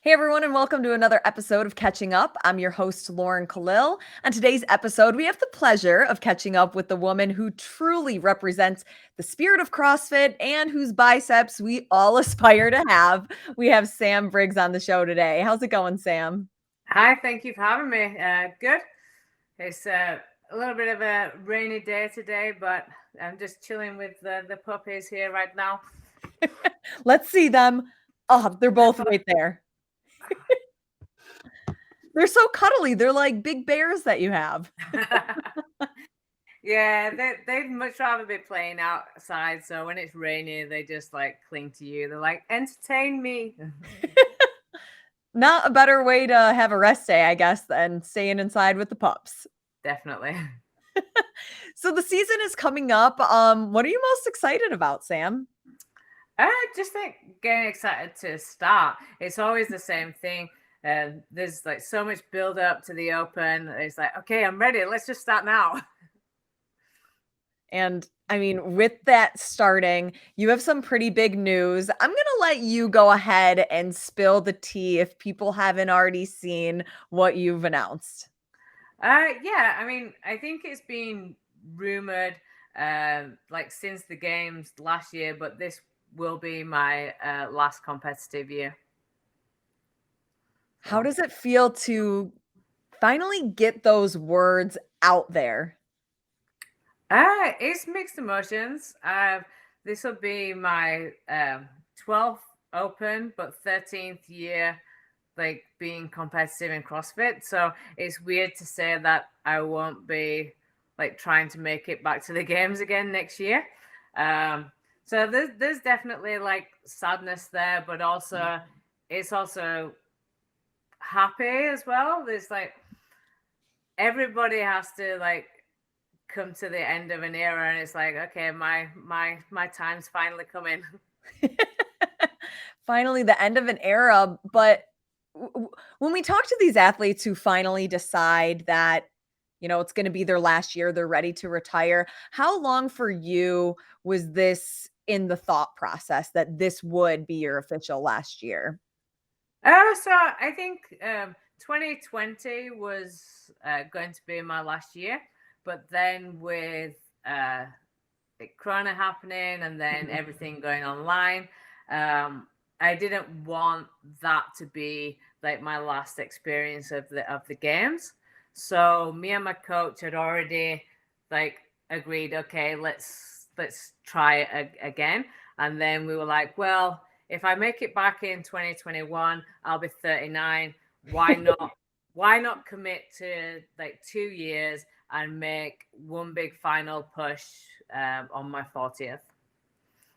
Hey everyone, and welcome to another episode of Catching Up. I'm your host, Lauren Khalil. On today's episode, we have the pleasure of catching up with the woman who truly represents the spirit of CrossFit and whose biceps we all aspire to have. We have Sam Briggs on the show today. How's it going, Sam? Hi, thank you for having me. Good. It's a little bit of a rainy day today, but I'm just chilling with the puppies here right now. Let's see them. Oh, they're both right there. They're so cuddly. They're like big bears that you have. Yeah, they'd much rather be playing outside. So when it's rainy, they just like cling to you. They're like, entertain me. Not a better way to have a rest day, I guess, than staying inside with the pups. Definitely. So the season is coming up. What are you most excited about, Sam? I just think getting excited to start. It's always the same thing. There's like so much build up to the open. It's like, okay, I'm ready. Let's just start now. And I mean, with that starting, you have some pretty big news. I'm going to let you go ahead and spill the tea if people haven't already seen what you've announced. Yeah, I mean, I think it's been rumored like since the games last year, but this will be my last competitive year. How does it feel to finally get those words out there? It's mixed emotions. This will be my 12th Open, but 13th year like being competitive in CrossFit. So it's weird to say that I won't be like trying to make it back to the games again next year. So there's definitely like sadness there, but also it's also happy as well. There's like everybody has to like come to the end of an era, and it's like, okay, my time's finally coming. Finally, the end of an era. But when we talk to these athletes who finally decide that, it's going to be their last year, they're ready to retire, how long for you was this in the thought process that this would be your official last year? So I think 2020 was going to be my last year, but then with Corona happening and then everything going online, I didn't want that to be like my last experience of the games. So me and my coach had already like agreed, okay, let's try it again. And then we were like, well, if I make it back in 2021, I'll be 39. Why not? Why not commit to like 2 years and make one big final push on my 40th?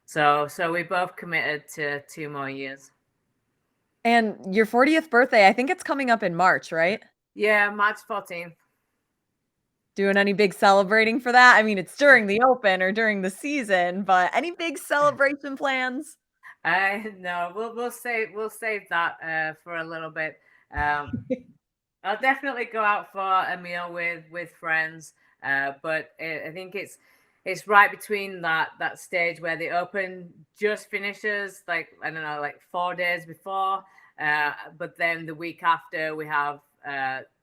So we both committed to 2 more years. And your 40th birthday, I think it's coming up in March, right? Yeah, March 14th. Doing any big celebrating for that? I mean, it's during the open or during the season, but any big celebration plans? No, we'll save that for a little bit. Um, I'll definitely go out for a meal with friends, but I think it's right between that stage where the open just finishes, like I don't know, like 4 days before, but then the week after we have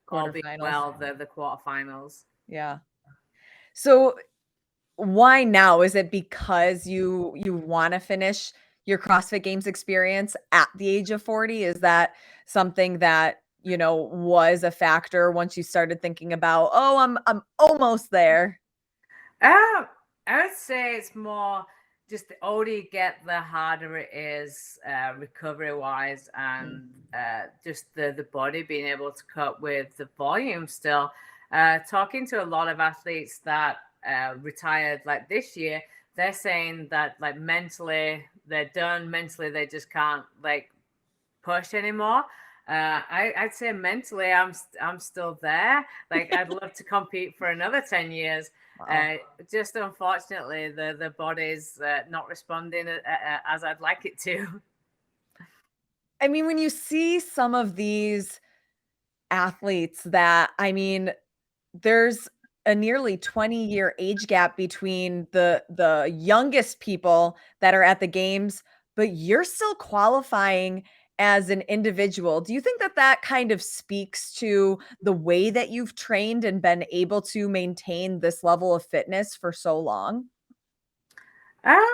all being Quarterfinals. well the quarterfinals. Yeah. So why now? Is it because you wanna finish your CrossFit Games experience at the age of 40? Is that something that, was a factor once you started thinking about, "Oh, I'm almost there." Uh, I would say it's more just the older you get, the harder it is recovery wise, Mm. and just the body being able to cope with the volume still. Talking to a lot of athletes that retired like this year, they're saying that like mentally they're done, mentally they just can't like push anymore. I'd say mentally I'm still there. Like I'd love to compete for another 10 years. Wow. Uh, just unfortunately the body's not responding as I'd like it to. I mean, when you see some of these athletes that there's a nearly 20-year age gap between the youngest people that are at the games, but you're still qualifying as an individual. Do you think that that kind of speaks to the way that you've trained and been able to maintain this level of fitness for so long? Um,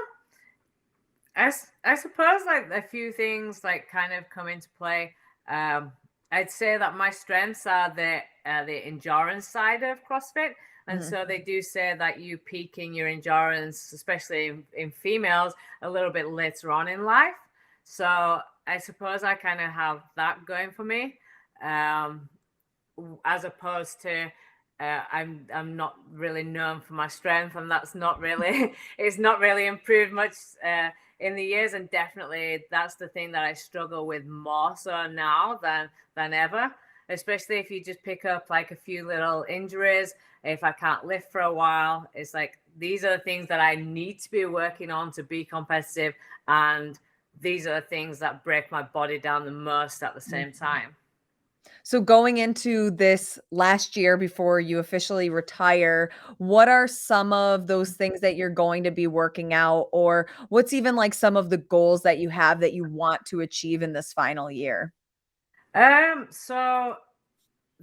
I suppose like a few things like kind of come into play. Um, I'd say that my strengths are the endurance side of CrossFit, and Mhm. so they do say that you peak in your endurance, especially in females, a little bit later on in life. So I suppose I kind of have that going for me. Um, as opposed to I'm not really known for my strength, and that's not really it's not really improved much in the years, and definitely that's the thing that I struggle with more so now than ever. Especially if you just pick up like a few little injuries, if I can't lift for a while, it's like these are the things that I need to be working on to be competitive, and these are the things that break my body down the most at the same time. So going into this last year before you officially retire, what are some of those things that you're going to be working out, or what's even like some of the goals that you have that you want to achieve in this final year? So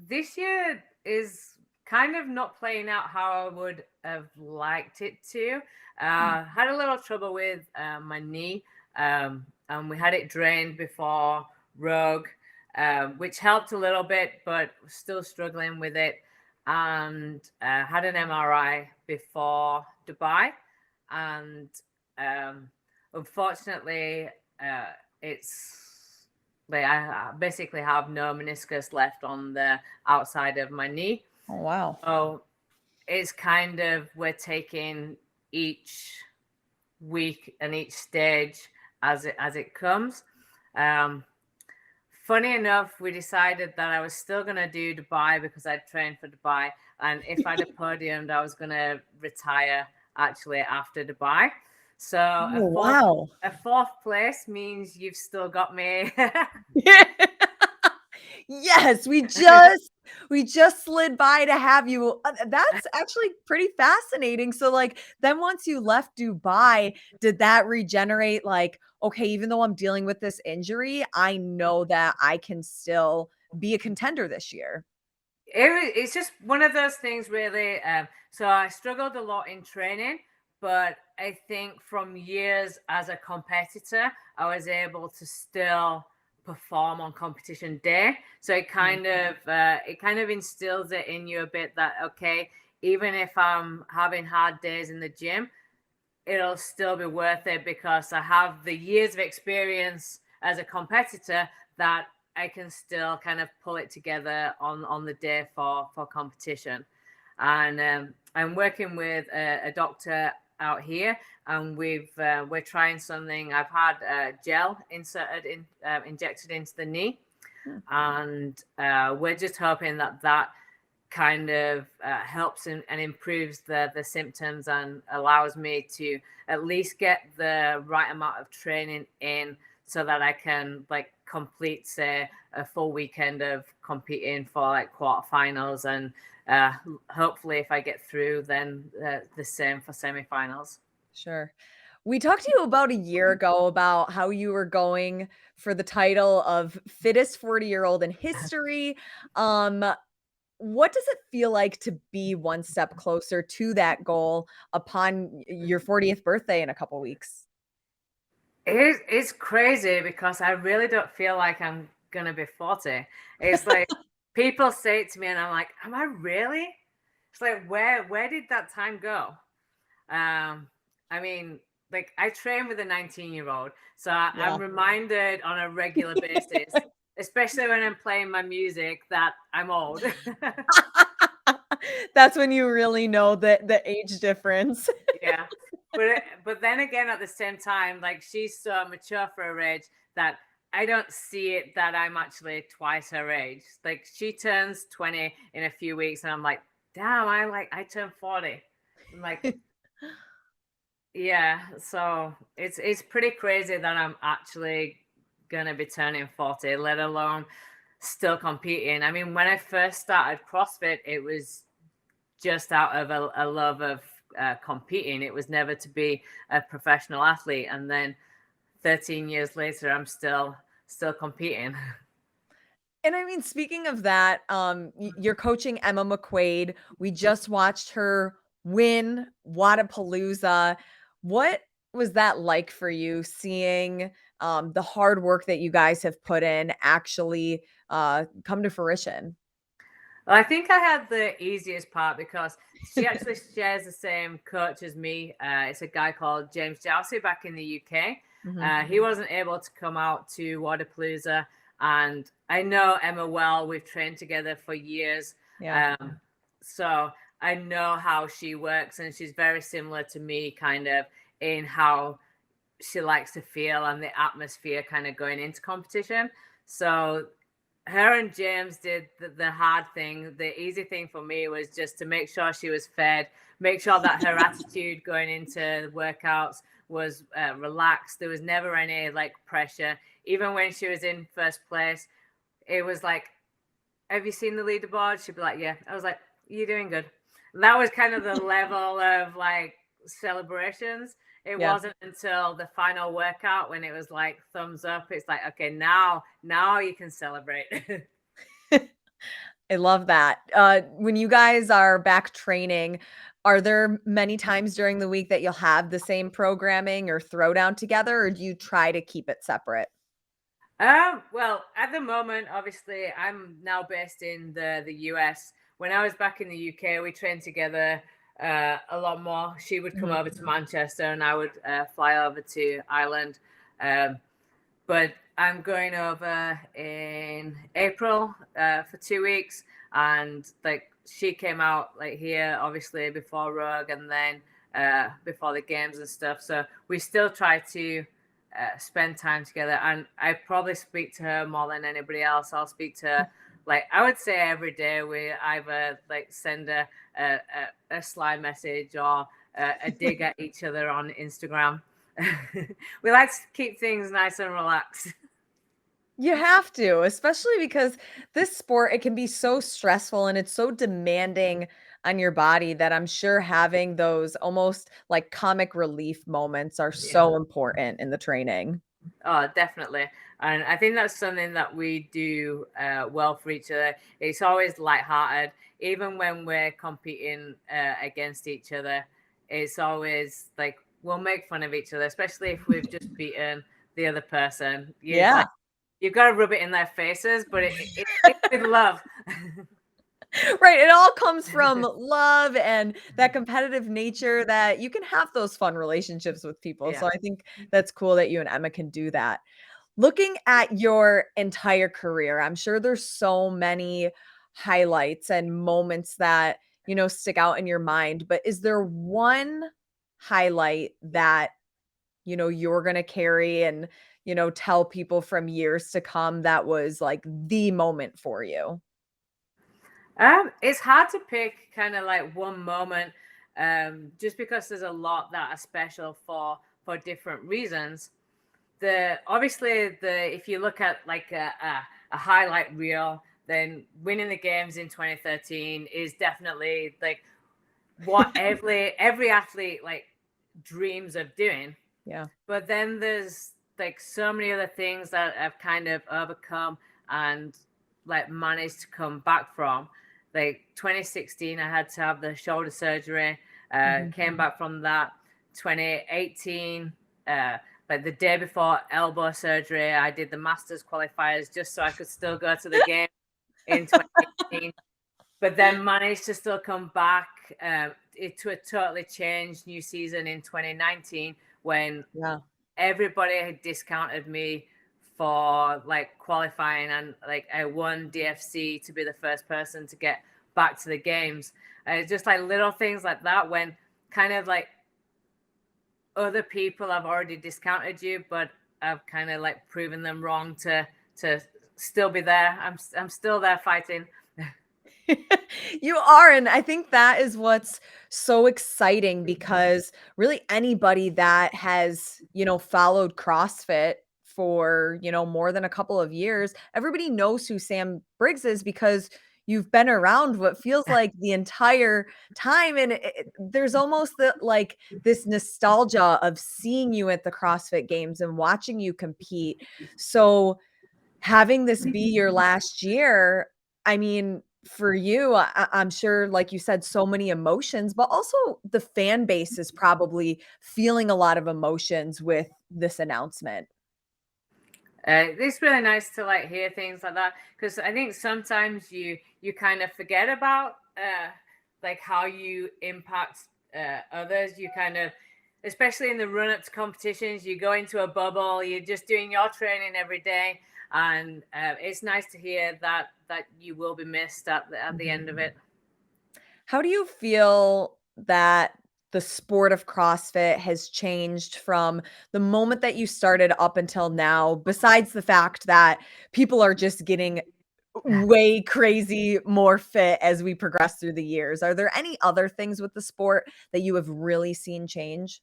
this year is kind of not playing out how I would have liked it to. Had a little trouble with my knee, and we had it drained before Rogue, which helped a little bit, but still struggling with it. And had an MRI before Dubai, and um, unfortunately, it's like I basically have no meniscus left on the outside of my knee. Oh, wow. So it's kind of we're taking each week and each stage as it comes. Um, Funny enough, we decided that I was still going to do Dubai because I'd trained for Dubai, and if I'd have podiumed, I was going to retire actually after Dubai. So Oh, wow. a fourth place means you've still got me. Yes, we just slid by to have you. That's actually pretty fascinating. So, like, then once you left Dubai, did that regenerate? Like, okay, even though I'm dealing with this injury, I know that I can still be a contender this year. It's just one of those things, really. So I struggled a lot in training, but I think from years as a competitor, I was able to still perform on competition day. So Mhm. it kind of instills it in you a bit that okay, even if I'm having hard days in the gym, it'll still be worth it because I have the years of experience as a competitor that I can still kind of pull it together on the day for competition. And I'm working with a doctor out here, and we're trying something. I've had gel injected into the knee, Hmm. and we're just hoping that that kind of helps and improves the symptoms and allows me to at least get the right amount of training in so that I can like complete say a full weekend of competing for like quarterfinals, and uh, hopefully if I get through then the same for semifinals. Sure. We talked to you about a year ago about how you were going for the title of fittest 40-year-old in history. Um, What does it feel like to be one step closer to that goal upon your 40th birthday in a couple weeks? It's crazy because I really don't feel like I'm gonna be 40. It's like people say it to me and I'm like, am I really? It's like where did that time go? I mean, like I train with a 19-year-old, so I'm Yeah. reminded on a regular basis, especially when I'm playing my music, that I'm old. That's when you really know the age difference. Yeah. But then again, at the same time, like she's so mature for her age that I don't see it that I'm actually twice her age. Like she turns 20 in a few weeks, and I'm like, damn, I turned 40. I'm like, yeah. So it's pretty crazy that I'm actually gonna be turning 40, let alone still competing. I mean, when I first started CrossFit, it was just out of a love of competing. It was never to be a professional athlete. And then 13 years later, I'm still still competing. And I mean, speaking of that, you're coaching Emma McQuaid. We just watched her win Wadapalooza. What was that like for you, seeing the hard work that you guys have put in actually come to fruition? Well, I think I had the easiest part because she actually shares the same coach as me. It's a guy called James Jousey back in the UK. Mhm. He wasn't able to come out to Wadapalooza, and I know Emma well. We've trained together for years. Yeah. So I know how she works, and she's very similar to me, kind of in how she likes to feel and the atmosphere kind of going into competition. So her and James did the hard thing. The easy thing for me was just to make sure she was fed, make sure that her attitude going into workouts was relaxed. There was never any like pressure. Even when she was in first place, it was like, have you seen the leaderboard? She'd be like, yeah. I was like, you're doing good. And that was kind of the level of like celebrations. It Yeah. wasn't until the final workout when it was like thumbs up. It's like, okay, now you can celebrate. I love that. When you guys are back training, are there many times during the week that you'll have the same programming or throwdown together, or do you try to keep it separate? Well, at the moment, obviously, I'm now based in the US. When I was back in the UK, we trained together a lot more. She would come Mhm. over to Manchester, and I would fly over to Ireland. Um, but I'm going over in April for 2 weeks, and like she came out like here, obviously before Rogue, and then before the games and stuff. So we still try to spend time together, and I probably speak to her more than anybody else. I'll speak to her like I would say every day. We either like send a sly message or a dig at each other on Instagram. We like to keep things nice and relaxed. You have to, especially because this sport, it can be so stressful and it's so demanding on your body that I'm sure having those almost like comic relief moments are Yeah. so important in the training. Oh, definitely. And I think that's something that we do well for each other. It's always lighthearted, even when we're competing against each other. It's always like we'll make fun of each other, especially if we've just beaten the other person. You Yeah. like you've got to rub it in their faces, but it's with love. Right. It all comes from love and that competitive nature that you can have those fun relationships with people. Yeah. So I think that's cool that you and Emma can do that. Looking at your entire career, I'm sure there's so many highlights and moments that, stick out in your mind, but is there one highlight that, you're going to carry and, tell people from years to come that was like the moment for you? It's hard to pick kind of like one moment, just because there's a lot that are special for different reasons. The obviously the if you look at like a highlight reel, then winning the games in 2013 is definitely like what every athlete like dreams of doing. Yeah. But then there's like so many other things that I've kind of overcome and like managed to come back from. Like 2016, I had to have the shoulder surgery. Mhm. Came back from that. 2018, like the day before elbow surgery, I did the Masters qualifiers just so I could still go to the game in 2018. But then managed to still come back to a totally changed new season in 2019 when Yeah. everybody had discounted me for like qualifying, and like I won DFC to be the first person to get back to the games. Just like little things like that when kind of like other people have already discounted you, but I've kind of like proven them wrong to still be there. I'm still there fighting. You are, and I think that is what's so exciting because really anybody that has, followed CrossFit for, more than a couple of years, everybody knows who Sam Briggs is because you've been around what feels like the entire time, and there's almost like this nostalgia of seeing you at the CrossFit Games and watching you compete. So having this be your last year, I mean, for you, I'm sure, like you said, so many emotions, but also the fan base is probably feeling a lot of emotions with this announcement. It's really nice to like hear things like that, because I think sometimes you kind of forget about like how you impact others. You kind of, especially in the run up to competitions, you go into a bubble. You're just doing your training every day, and it's nice to hear that you will be missed at the end of it. How do you feel that the sport of CrossFit has changed from the moment that you started up until now, besides the fact that people are just getting way crazy more fit as we progress through the years? Are there any other things with the sport that you have really seen change?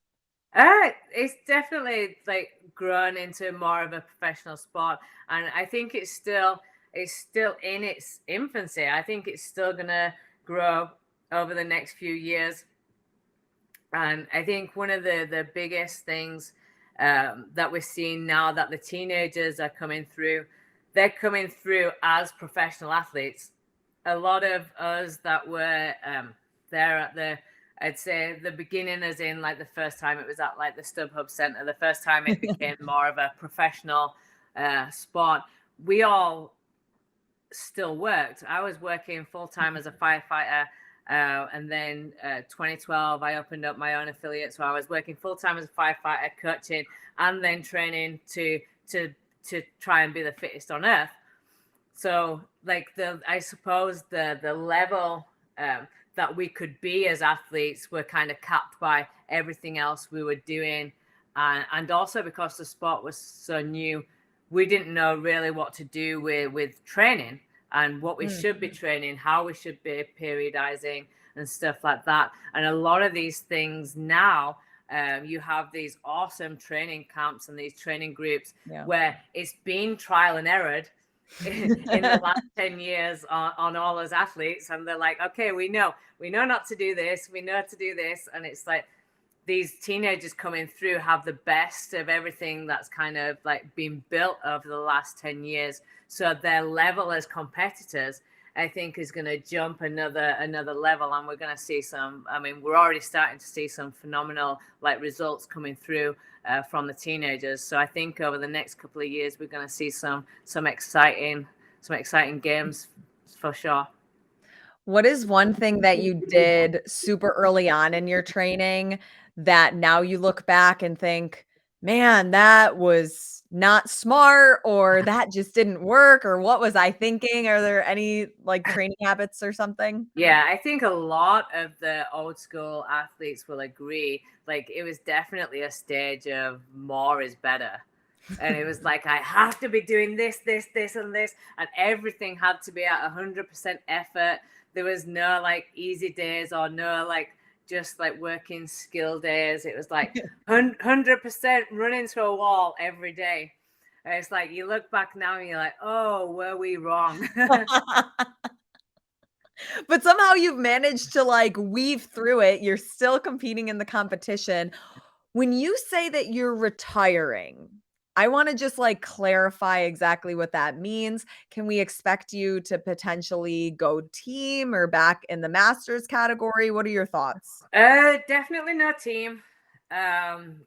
It's definitely like grown into more of a professional sport, and I think it's still in its infancy. I think it's still gonna grow over the next few years, and I think one of the biggest things that we're seeing now that the teenagers are coming through, they're coming through as professional athletes. A lot of us that were there at the, I'd say the beginning, as in like the first time it was at like the StubHub Center, the first time it became more of a professional sport, we all still worked. I was working full time as a firefighter. And then 2012, I opened up my own affiliate. So I was working full time as a firefighter, coaching, and then training to try and be the fittest on earth. So like I suppose the level that we could be as athletes were kind of capped by everything else we were doing, and also because the sport was so new, we didn't know really what to do with training and what we should be training, how we should be periodizing and stuff like that. And a lot of these things now, you have these awesome training camps and these training groups Yeah. where it's been trial and errored in the last 10 years on all as athletes, and they're like, okay, we know not to do this, we know to do this. And it's like these teenagers coming through have the best of everything that's kind of like been built over the last 10 years. So their level as competitors, I think, is going to jump another level, and we're going to see some. I mean, we're already starting to see some phenomenal like results coming through from the teenagers. So I think over the next couple of years, we're going to see some exciting games for sure. What is one thing that you did super early on in your training that now you look back and think, man, that was not smart, or that just didn't work, or what was I thinking? Are there any like training habits or something? Yeah, I think a lot of the old school athletes will agree. Like, it was definitely a stage of more is better. And it was like, I have to be doing this, and this, and everything had to be at 100% effort. There was no like easy days, or no like just like working skill days. It was like 100% running to a wall every day. And it's like, you look back now and you're like, oh, were we wrong? But somehow you've managed to like weave through it. You're still competing in the competition. When you say that you're retiring, I want to just like clarify exactly what that means. Can we expect you to potentially go team or back in the masters category? What are your thoughts? Definitely no team. Um,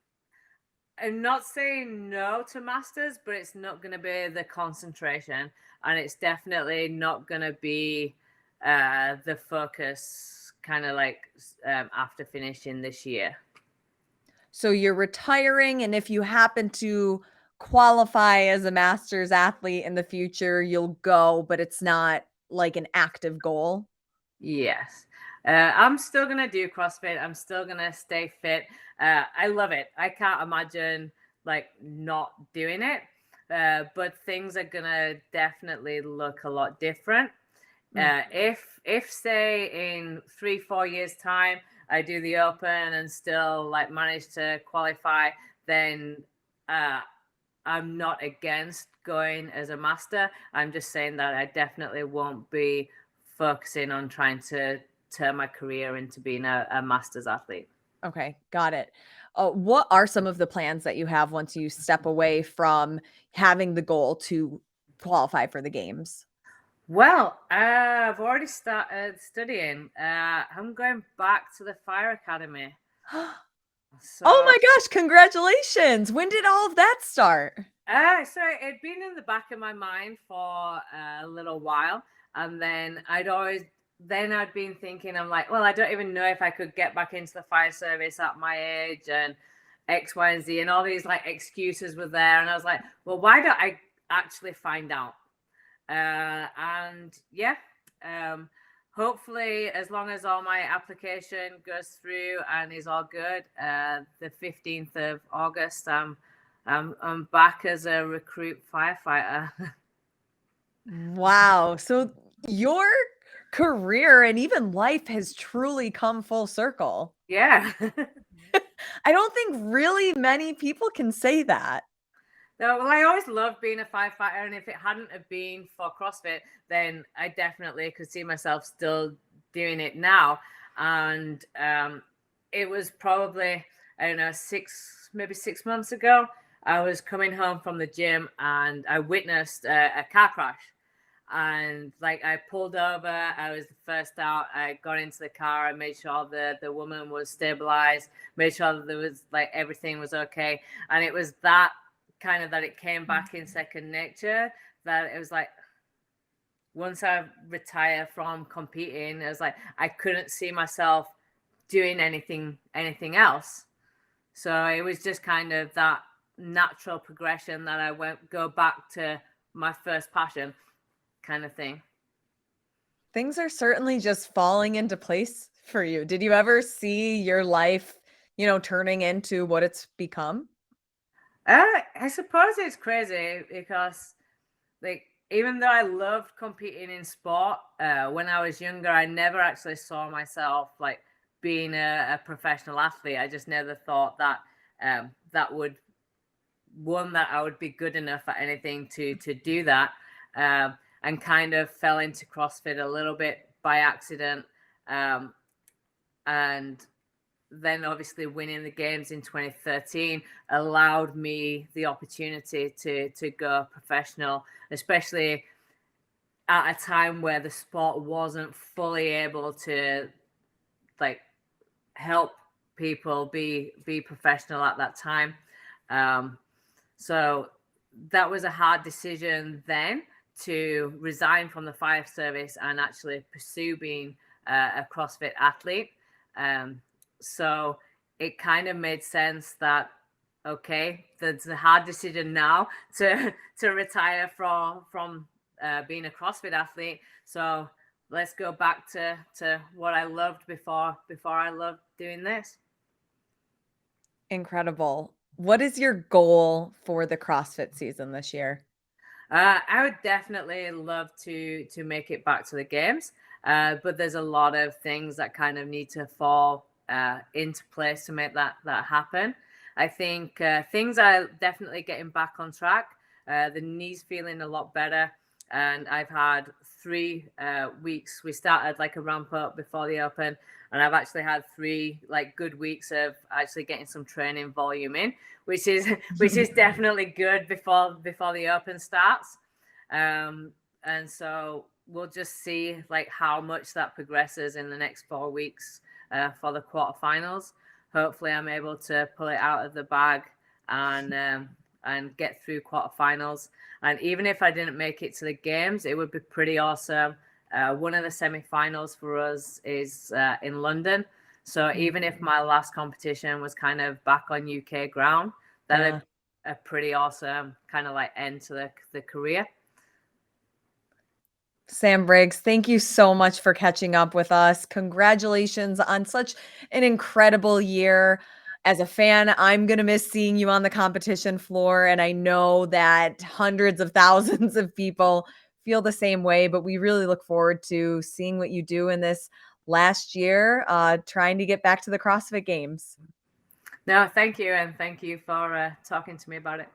I'm not saying no to masters, but it's not going to be the concentration, and it's definitely not going to be the focus. Kind of like after finishing this year. So you're retiring, and if you happen to qualify as a masters athlete in the future, you'll go, but it's not like an active goal. Yes. I'm still going to do CrossFit. I'm still going to stay fit. I love it. I can't imagine like not doing it. But things are going to definitely look a lot different. Mm. If say in 3-4 years time, I do the open and still like manage to qualify, then I'm not against going as a master. I'm just saying that I definitely won't be focusing on trying to turn my career into being a master's athlete. Okay, got it. What are some of the plans that you have once you step away from having the goal to qualify for the games? Well, I've already started studying. I'm going back to the fire academy. Oh So, my gosh, congratulations. When did all of that start? so it'd been in the back of my mind for a little while, and then I'd been thinking, I'm like, well, I don't even know if I could get back into the fire service at my age, and X, Y, and Z, and all these like excuses were there, and I was like, well, why don't I actually find out? And yeah, um, hopefully, as long as all my application goes through and is all good, the 15th of August, I'm back as a recruit firefighter. Wow. So your career and even life has truly come full circle. Yeah. I don't think really many people can say that. No, well, I always loved being a firefighter, and if it hadn't have been for CrossFit, then I definitely could see myself still doing it now. And it was probably, I don't know, maybe 6 months ago. I was coming home from the gym and I witnessed a car crash. And like I pulled over, I was the first out. I got into the car, I made sure the woman was stabilized, made sure that there was like everything was okay. And it was that kind of that it came back in second nature, that it was like once I retired from competing, it was like I couldn't see myself doing anything else. So it was just kind of that natural progression that I went go back to my first passion kind of thing. Things are certainly just falling into place for you. Did you ever see your life, turning into what it's become? I suppose it's crazy because, like, even though I loved competing in sport, when I was younger, I never actually saw myself like being a professional athlete. I just never thought that that would that I would be good enough at anything to do that, and kind of fell into CrossFit a little bit by accident, um, and then obviously winning the games in 2013 allowed me the opportunity to go professional, especially at a time where the sport wasn't fully able to like help people be professional at that time. um, so that was a hard decision then, to resign from the fire service and actually pursue being a CrossFit athlete. Um, so it kind of made sense that, okay, there's a hard decision now to retire from being a CrossFit athlete. So let's go back to what I loved before I loved doing this. Incredible. What is your goal for the CrossFit season this year? I would definitely love to make it back to the games, but there's a lot of things that kind of need to fall into place to make that happen. I think things are definitely getting back on track. The knee's feeling a lot better, and I've had 3 weeks. We started like a ramp up before the open, and I've actually had 3 good weeks of actually getting some training volume in, which is definitely good before the open starts. And so we'll just see like how much that progresses in the next 4 weeks for the quarterfinals. Hopefully, I'm able to pull it out of the bag and get through quarterfinals. And even if I didn't make it to the games, it would be pretty awesome. One of the semifinals for us is in London. So even if my last competition was kind of back on UK ground, that'd Yeah. a pretty awesome kind of like end to the career. Sam Briggs, thank you so much for catching up with us. Congratulations on such an incredible year. As a fan, I'm going to miss seeing you on the competition floor. And I know that hundreds of thousands of people feel the same way, but we really look forward to seeing what you do in this last year, trying to get back to the CrossFit Games. No, thank you. And thank you for talking to me about it.